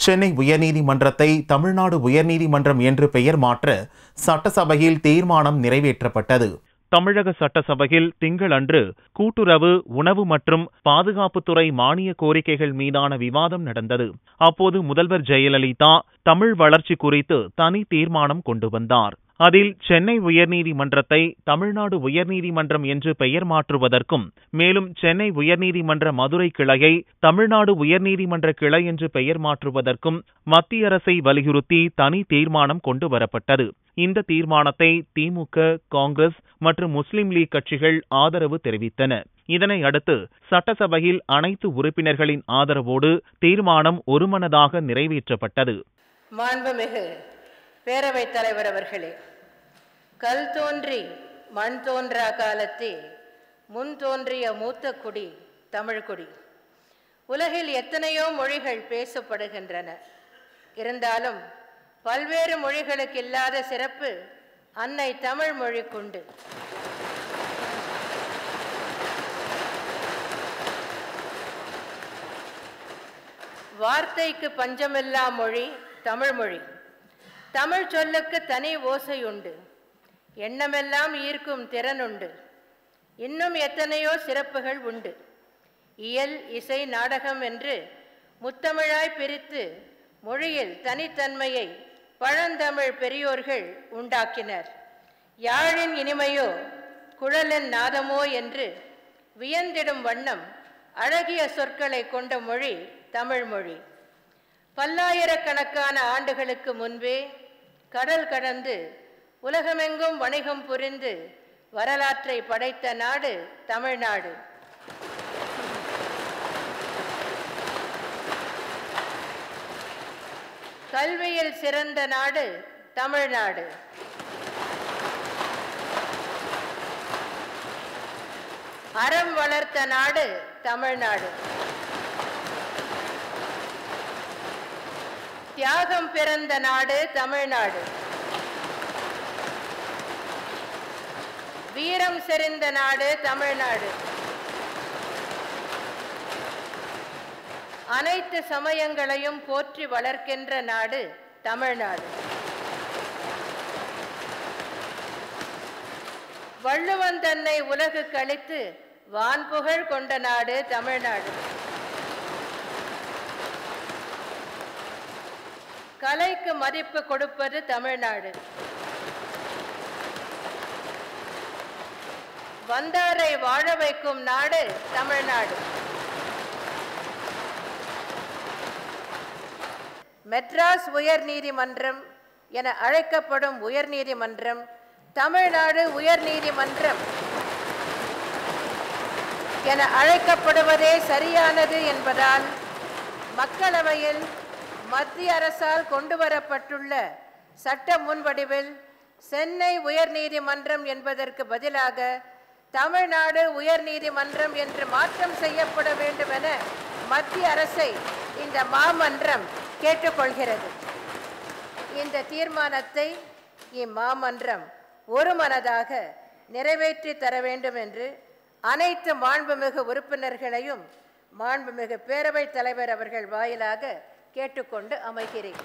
சென்னை உயர்நீதிமன்றத்தை தமிழ்நாடு உயர்நீதிமன்றம் என்று பெயர் மாற்ற சட்டசபையில் தீர்மானம் நிறைவேற்றப்பட்டது. தமிழக சட்டசபையில் திங்களன்று கூட்டுறவு, உணவு மற்றும் பாதுகாப்புத்துறை மானிய கோரிக்கைகள் மீதான விவாதம் நடந்தது. அப்போது முதல்வர் ஜெயலலிதா தமிழ் வளர்ச்சி குறித்து தனி தீர்மானம் கொண்டு வந்தார். அதில் சென்னை உயர்நீதிமன்றத்தை தமிழ்நாடு உயர்நீதிமன்றம் என்று பெயர் மாற்றுவதற்கும், மேலும் சென்னை உயர்நீதிமன்ற மதுரை கிளையை தமிழ்நாடு உயர்நீதிமன்ற கிளை என்று பெயர் மாற்றுவதற்கும் மத்திய அரசை வலியுறுத்தி தனி தீர்மானம் கொண்டு வரப்பட்டது. இந்த தீர்மானத்தை திமுக, காங்கிரஸ் மற்றும் முஸ்லிம் லீக் கட்சிகள் ஆதரவு தெரிவித்தன. இதனை அடுத்து சட்டசபையில் அனைத்து உறுப்பினர்களின் ஆதரவோடு தீர்மானம் ஒருமனதாக நிறைவேற்றப்பட்டது. மாண்புமிகு பேரவைத் தலைவர் அவர்களே, கல் தோன்றி மண் தோன்றா காலத்தில் முன் தோன்றிய மூத்த குடி தமிழ்குடி. உலகில் எத்தனையோ மொழிகள் பேசப்படுகின்றன. இருந்தாலும் பல்வேறு மொழிகளுக்கு இல்லாத சிறப்பு அன்னை தமிழ் மொழிக்குண்டு. வார்த்தைக்கு பஞ்சமில்லா மொழி தமிழ் மொழி. தமிழ் சொல்லுக்கு தனி ஓசையுண்டு. எண்ணமெல்லாம் ஈர்க்கும் திறனுண்டு. இன்னும் எத்தனையோ சிறப்புகள் உண்டு. இயல், இசை, நாடகம் என்று முத்தமிழாய் பிரித்து மொழியில் தனித்தன்மையை பழந்தமிழ் பெரியோர்கள் உண்டாக்கினர். யாழின் இனிமையோ குழலின் நாதமோ என்று வியந்திடும் வண்ணம் அழகிய சொற்களை கொண்ட மொழி தமிழ் மொழி. பல்லாயிரக்கணக்கான ஆண்டுகளுக்கு முன்பே கடல் கடந்து உலகமெங்கும் வணிகம் புரிந்து வரலாற்றை படைத்த நாடு தமிழ்நாடு. கல்வியில் சிறந்த நாடு தமிழ்நாடு. அறம் வளர்த்த நாடு தமிழ்நாடு. தியாகம் பிறந்த நாடு தமிழ்நாடு. வீரம் செறிந்த நாடு தமிழ்நாடு. அனைத்து சமயங்களையும் போற்றி வளர்க்கின்ற நாடு தமிழ்நாடு. வள்ளுவன் தன்னை உலகுக்கு அளித்து வான்புகழ் கொண்ட நாடு தமிழ்நாடு. கலைக்கு மதிப்பு கொடுப்பது தமிழ்நாடு. வந்தாரை வாழ வைக்கும் நாடு தமிழ்நாடு. மெட்ராஸ் உயர் நீதிமன்றம் என அழைக்கப்படும் உயர் நீதிமன்றம் தமிழ்நாடு உயர் நீதிமன்றம் என அழைக்கப்படுவதே சரியானது என்பதால் மக்களவையில் மத்திய அரசால் கொண்டுவரப்பட்டுள்ள சட்ட முன்வடிவில் சென்னை உயர் நீதிமன்றம் என்பதற்கு பதிலாக தமிழ்நாடு உயர் நீதிமன்றம் என்று மாற்றம் செய்யப்பட வேண்டும் என மத்திய அரசை இந்த மாமன்றம் கேட்டுக்கொள்கிறது. இந்த தீர்மானத்தை இம்மாமன்றம் ஒருமனதாக நிறைவேற்றி தர வேண்டும் என்று அனைத்து மாண்புமிகு உறுப்பினர்களையும் மாண்புமிகு பேரவைத் தலைவர் அவர்கள் வாயிலாக கேட்டுக்கொண்டு அமைகிறேன்.